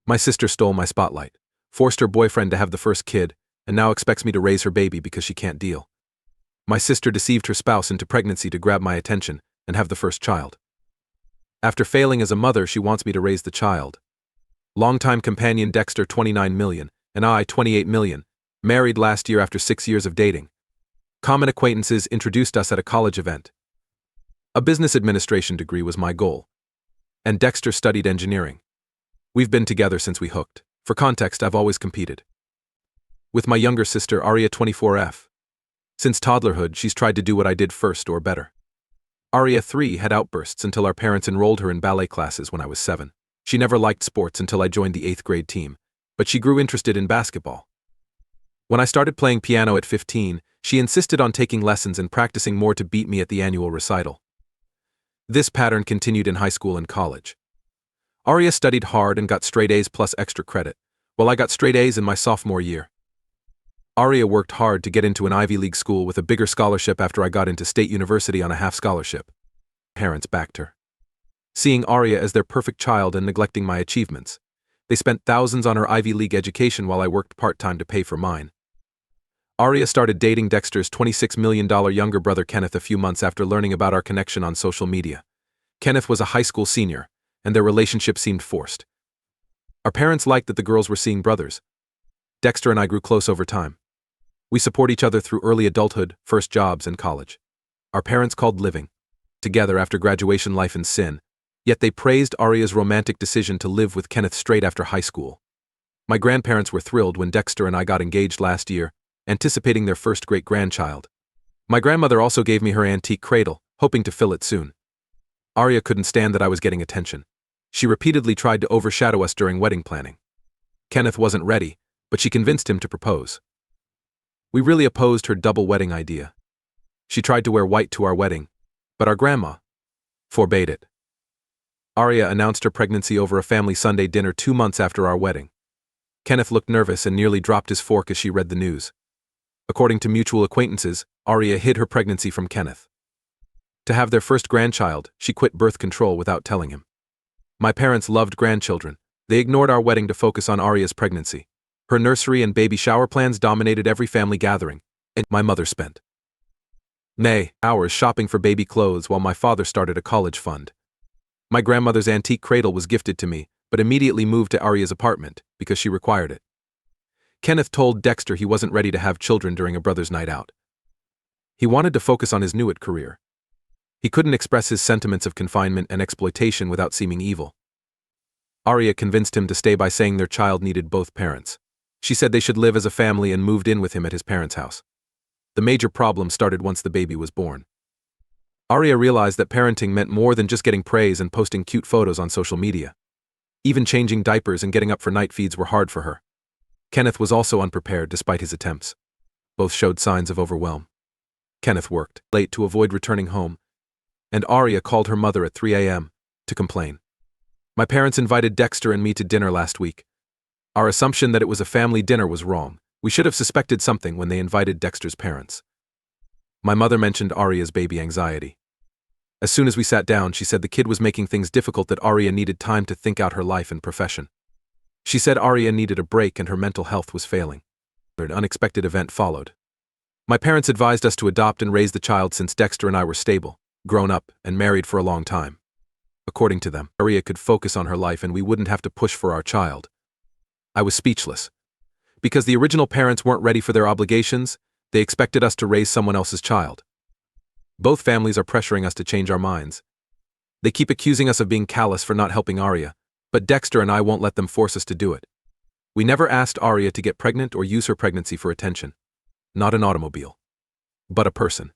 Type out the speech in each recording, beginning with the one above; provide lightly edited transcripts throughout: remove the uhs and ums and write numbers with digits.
My sister stole my spotlight, forced her boyfriend to have the first kid, and now expects me to raise her baby because she can't deal. My sister deceived her spouse into pregnancy to grab my attention and have the first child. After failing as a mother, she wants me to raise the child. Longtime companion Dexter, 29 million, and I, 28 million, married last year after 6 years of dating. Common acquaintances introduced us at a college event. A business administration degree was my goal, and Dexter studied engineering. We've been together since we hooked. For context, I've always competed with my younger sister, Aria, 24F. Since toddlerhood, she's tried to do what I did first or better. Aria, 3, had outbursts until our parents enrolled her in ballet classes when I was 7. She never liked sports until I joined the 8th grade team, but she grew interested in basketball. When I started playing piano at 15, she insisted on taking lessons and practicing more to beat me at the annual recital. This pattern continued in high school and college. Aria studied hard and got straight A's plus extra credit, while I got straight A's in my sophomore year. Aria worked hard to get into an Ivy League school with a bigger scholarship after I got into State University on a half scholarship. Parents backed her, seeing Aria as their perfect child and neglecting my achievements. They spent thousands on her Ivy League education while I worked part-time to pay for mine. Aria started dating Dexter's $26 million younger brother Kenneth a few months after learning about our connection on social media. Kenneth was a high school senior, and their relationship seemed forced. Our parents liked that the girls were seeing brothers. Dexter and I grew close over time. We support each other through early adulthood, first jobs, and college. Our parents called living together after graduation life in sin, yet they praised Aria's romantic decision to live with Kenneth straight after high school. My grandparents were thrilled when Dexter and I got engaged last year, anticipating their first great-grandchild. My grandmother also gave me her antique cradle, hoping to fill it soon. Aria couldn't stand that I was getting attention. She repeatedly tried to overshadow us during wedding planning. Kenneth wasn't ready, but she convinced him to propose. We really opposed her double wedding idea. She tried to wear white to our wedding, but our grandma forbade it. Aria announced her pregnancy over a family Sunday dinner 2 months after our wedding. Kenneth looked nervous and nearly dropped his fork as she read the news. According to mutual acquaintances, Aria hid her pregnancy from Kenneth. To have their first grandchild, she quit birth control without telling him. My parents loved grandchildren. They ignored our wedding to focus on Aria's pregnancy. Her nursery and baby shower plans dominated every family gathering, and my mother spent hours shopping for baby clothes while my father started a college fund. My grandmother's antique cradle was gifted to me, but immediately moved to Aria's apartment because she required it. Kenneth told Dexter he wasn't ready to have children during a brother's night out. He wanted to focus on his new-it career. He couldn't express his sentiments of confinement and exploitation without seeming evil. Aria convinced him to stay by saying their child needed both parents. She said they should live as a family and moved in with him at his parents' house. The major problem started once the baby was born. Aria realized that parenting meant more than just getting praise and posting cute photos on social media. Even changing diapers and getting up for night feeds were hard for her. Kenneth was also unprepared despite his attempts. Both showed signs of overwhelm. Kenneth worked late to avoid returning home, and Aria called her mother at 3 a.m. to complain. My parents invited Dexter and me to dinner last week. Our assumption that it was a family dinner was wrong. We should have suspected something when they invited Dexter's parents. My mother mentioned Aria's baby anxiety. As soon as we sat down, she said the kid was making things difficult, that Aria needed time to think out her life and profession. She said Aria needed a break and her mental health was failing. An unexpected event followed. My parents advised us to adopt and raise the child since Dexter and I were stable, grown up, and married for a long time. According to them, Aria could focus on her life and we wouldn't have to push for our child. I was speechless. Because the original parents weren't ready for their obligations, they expected us to raise someone else's child. Both families are pressuring us to change our minds. They keep accusing us of being callous for not helping Aria, but Dexter and I won't let them force us to do it. We never asked Aria to get pregnant or use her pregnancy for attention. Not an automobile, but a person.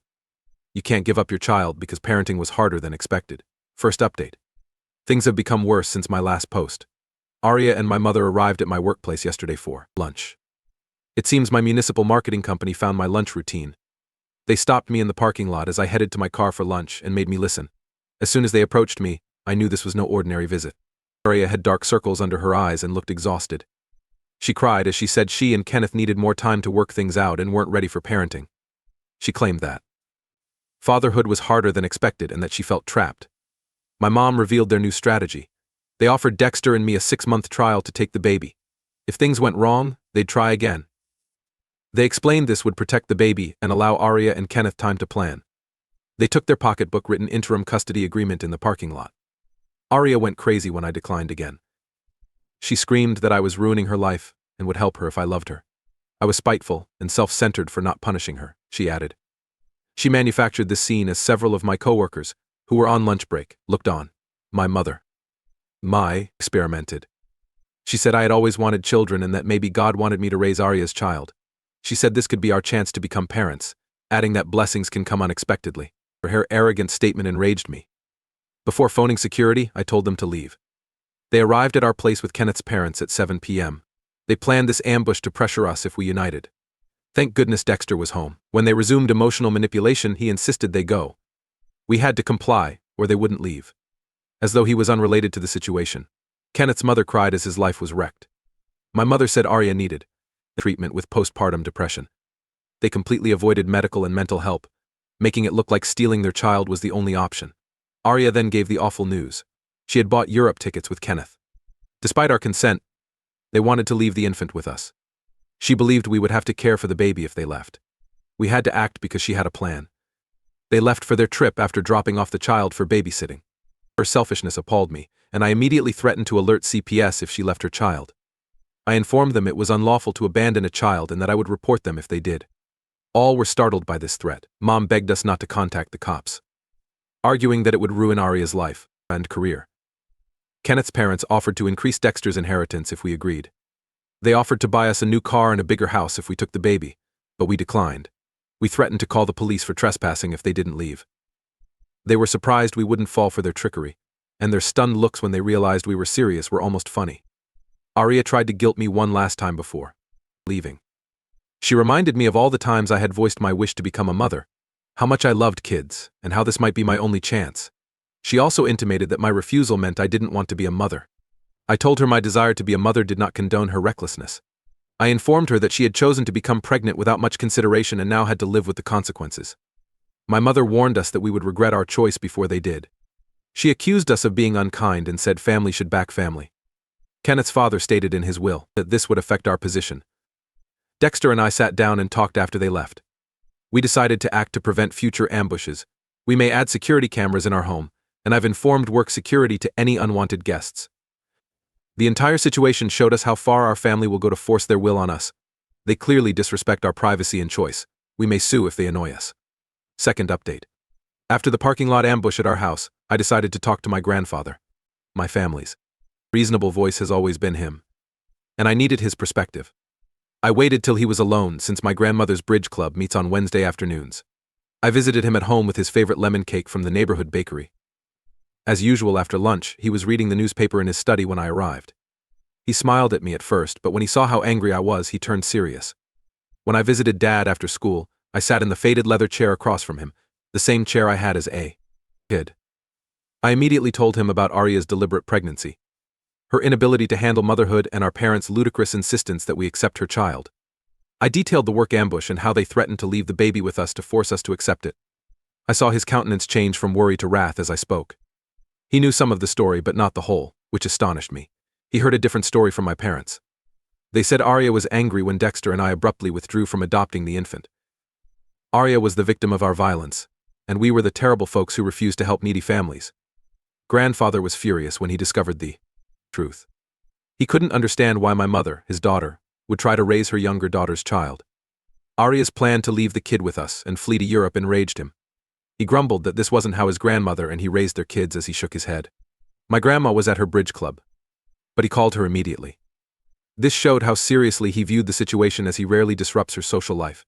You can't give up your child because parenting was harder than expected. First update. Things have become worse since my last post. Aria and my mother arrived at my workplace yesterday for lunch. It seems my municipal marketing company found my lunch routine. They stopped me in the parking lot as I headed to my car for lunch and made me listen. As soon as they approached me, I knew this was no ordinary visit. Aria had dark circles under her eyes and looked exhausted. She cried as she said she and Kenneth needed more time to work things out and weren't ready for parenting. She claimed that fatherhood was harder than expected and that she felt trapped. My mom revealed their new strategy. They offered Dexter and me a 6-month trial to take the baby. If things went wrong, they'd try again. They explained this would protect the baby and allow Aria and Kenneth time to plan. They took their pocketbook-written interim custody agreement in the parking lot. Aria went crazy when I declined again. She screamed that I was ruining her life and would help her if I loved her. I was spiteful and self-centered for not punishing her, she added. She manufactured this scene as several of my coworkers, who were on lunch break, looked on. My mother. Experimented. She said I had always wanted children and that maybe God wanted me to raise Aria's child. She said this could be our chance to become parents, adding that blessings can come unexpectedly. Her arrogant statement enraged me. Before phoning security, I told them to leave. They arrived at our place with Kenneth's parents at 7 p.m. They planned this ambush to pressure us if we united. Thank goodness Dexter was home. When they resumed emotional manipulation, he insisted they go. We had to comply, or they wouldn't leave. As though he was unrelated to the situation. Kenneth's mother cried as his life was wrecked. My mother said Aria needed treatment with postpartum depression. They completely avoided medical and mental help, making it look like stealing their child was the only option. Aria then gave the awful news. She had bought Europe tickets with Kenneth. Despite our consent, they wanted to leave the infant with us. She believed we would have to care for the baby if they left. We had to act because she had a plan. They left for their trip after dropping off the child for babysitting. Her selfishness appalled me, and I immediately threatened to alert CPS if she left her child. I informed them it was unlawful to abandon a child and that I would report them if they did. All were startled by this threat. Mom begged us not to contact the cops, arguing that it would ruin Aria's life and career. Kenneth's parents offered to increase Dexter's inheritance if we agreed. They offered to buy us a new car and a bigger house if we took the baby, but we declined. We threatened to call the police for trespassing if they didn't leave. They were surprised we wouldn't fall for their trickery, and their stunned looks when they realized we were serious were almost funny. Aria tried to guilt me one last time before leaving. She reminded me of all the times I had voiced my wish to become a mother, how much I loved kids, and how this might be my only chance. She also intimated that my refusal meant I didn't want to be a mother. I told her my desire to be a mother did not condone her recklessness. I informed her that she had chosen to become pregnant without much consideration and now had to live with the consequences. My mother warned us that we would regret our choice before they did. She accused us of being unkind and said family should back family. Kenneth's father stated in his will that this would affect our position. Dexter and I sat down and talked after they left. We decided to act to prevent future ambushes. We may add security cameras in our home, and I've informed work security to any unwanted guests. The entire situation showed us how far our family will go to force their will on us. They clearly disrespect our privacy and choice. We may sue if they annoy us. Second update. After the parking lot ambush at our house, I decided to talk to my grandfather. My family's reasonable voice has always been him, and I needed his perspective. I waited till he was alone since my grandmother's bridge club meets on Wednesday afternoons. I visited him at home with his favorite lemon cake from the neighborhood bakery. As usual after lunch, he was reading the newspaper in his study when I arrived. He smiled at me at first, but when he saw how angry I was, he turned serious. When I visited Dad after school, I sat in the faded leather chair across from him, the same chair I had as a kid. I immediately told him about Aria's deliberate pregnancy, her inability to handle motherhood, and our parents' ludicrous insistence that we accept her child. I detailed the work ambush and how they threatened to leave the baby with us to force us to accept it. I saw his countenance change from worry to wrath as I spoke. He knew some of the story but not the whole, which astonished me. He heard a different story from my parents. They said Aria was angry when Dexter and I abruptly withdrew from adopting the infant. Aria was the victim of our violence, and we were the terrible folks who refused to help needy families. Grandfather was furious when he discovered the truth. He couldn't understand why my mother, his daughter, would try to raise her younger daughter's child. Aria's plan to leave the kid with us and flee to Europe enraged him. He grumbled that this wasn't how his grandmother and he raised their kids as he shook his head. My grandma was at her bridge club, but he called her immediately. This showed how seriously he viewed the situation, as he rarely disrupts her social life.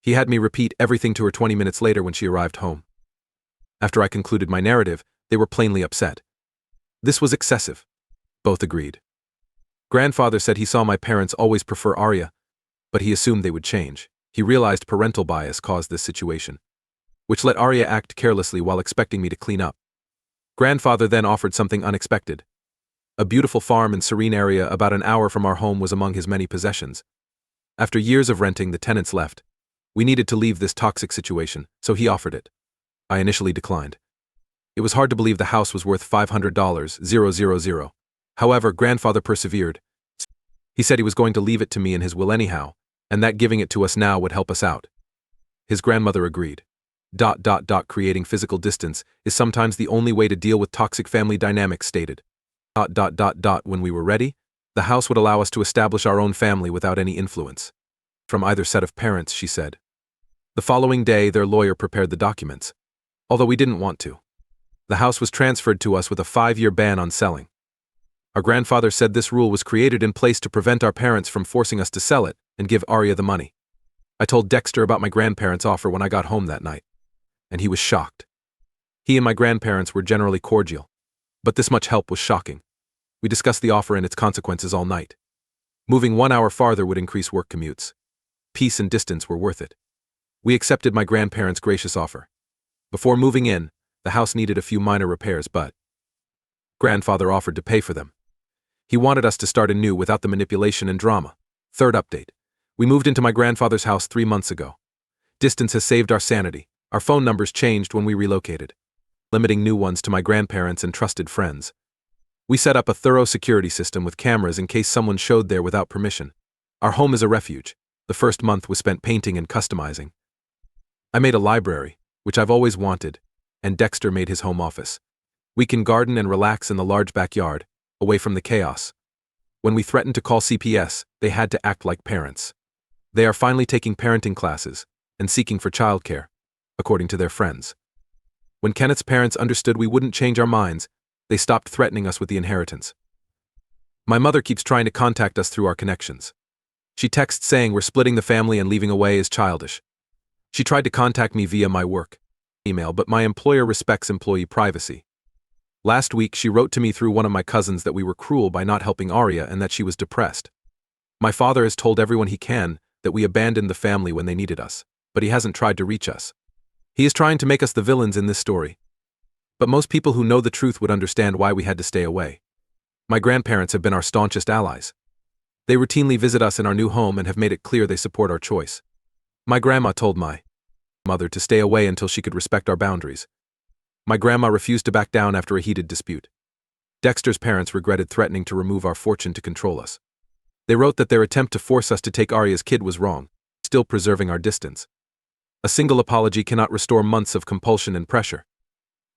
He had me repeat everything to her 20 minutes later when she arrived home. After I concluded my narrative, they were plainly upset. This was excessive. Both agreed. Grandfather said he saw my parents always prefer Aria, but he assumed they would change. He realized parental bias caused this situation, which let Aria act carelessly while expecting me to clean up. Grandfather then offered something unexpected. A beautiful farm and serene area about an hour from our home was among his many possessions. After years of renting, the tenants left. We needed to leave this toxic situation, so he offered it. I initially declined. It was hard to believe the house was worth $500,000. However, grandfather persevered. He said he was going to leave it to me in his will anyhow, and that giving it to us now would help us out. His grandmother agreed. Creating physical distance is sometimes the only way to deal with toxic family dynamics, stated. When we were ready, the house would allow us to establish our own family without any influence from either set of parents, she said. The following day, their lawyer prepared the documents, although we didn't want to. The house was transferred to us with a 5-year ban on selling. Our grandfather said this rule was created in place to prevent our parents from forcing us to sell it and give Arya the money. I told Dexter about my grandparents' offer when I got home that night, and he was shocked. He and my grandparents were generally cordial, but this much help was shocking. We discussed the offer and its consequences all night. Moving 1 hour farther would increase work commutes. Peace and distance were worth it. We accepted my grandparents' gracious offer. Before moving in, the house needed a few minor repairs, but grandfather offered to pay for them. He wanted us to start anew without the manipulation and drama. Third update. We moved into my grandfather's house 3 months ago. Distance has saved our sanity. Our phone numbers changed when we relocated, limiting new ones to my grandparents and trusted friends. We set up a thorough security system with cameras in case someone showed there without permission. Our home is a refuge. The first month was spent painting and customizing. I made a library, which I've always wanted, and Dexter made his home office. We can garden and relax in the large backyard, away from the chaos. When we threatened to call CPS, they had to act like parents. They are finally taking parenting classes and seeking for childcare, according to their friends. When Kenneth's parents understood we wouldn't change our minds, they stopped threatening us with the inheritance. My mother keeps trying to contact us through our connections. She texts saying we're splitting the family and leaving away is childish. She tried to contact me via my work email, but my employer respects employee privacy. Last week, she wrote to me through one of my cousins that we were cruel by not helping Arya and that she was depressed. My father has told everyone he can that we abandoned the family when they needed us, but he hasn't tried to reach us. He is trying to make us the villains in this story. But most people who know the truth would understand why we had to stay away. My grandparents have been our staunchest allies. They routinely visit us in our new home and have made it clear they support our choice. My grandma told my mother to stay away until she could respect our boundaries. My grandma refused to back down after a heated dispute. Dexter's parents regretted threatening to remove our fortune to control us. They wrote that their attempt to force us to take Arya's kid was wrong, still preserving our distance. A single apology cannot restore months of compulsion and pressure.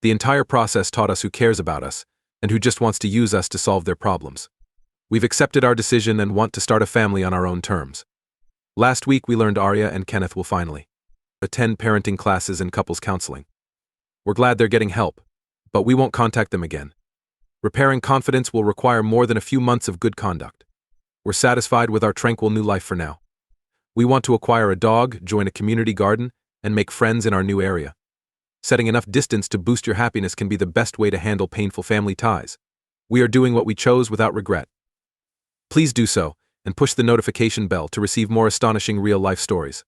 The entire process taught us who cares about us and who just wants to use us to solve their problems. We've accepted our decision and want to start a family on our own terms. Last week we learned Arya and Kenneth will finally attend parenting classes and couples counseling. We're glad they're getting help, but we won't contact them again. Repairing confidence will require more than a few months of good conduct. We're satisfied with our tranquil new life for now. We want to acquire a dog, join a community garden, and make friends in our new area. Setting enough distance to boost your happiness can be the best way to handle painful family ties. We are doing what we chose without regret. Please do so, and push the notification bell to receive more astonishing real-life stories.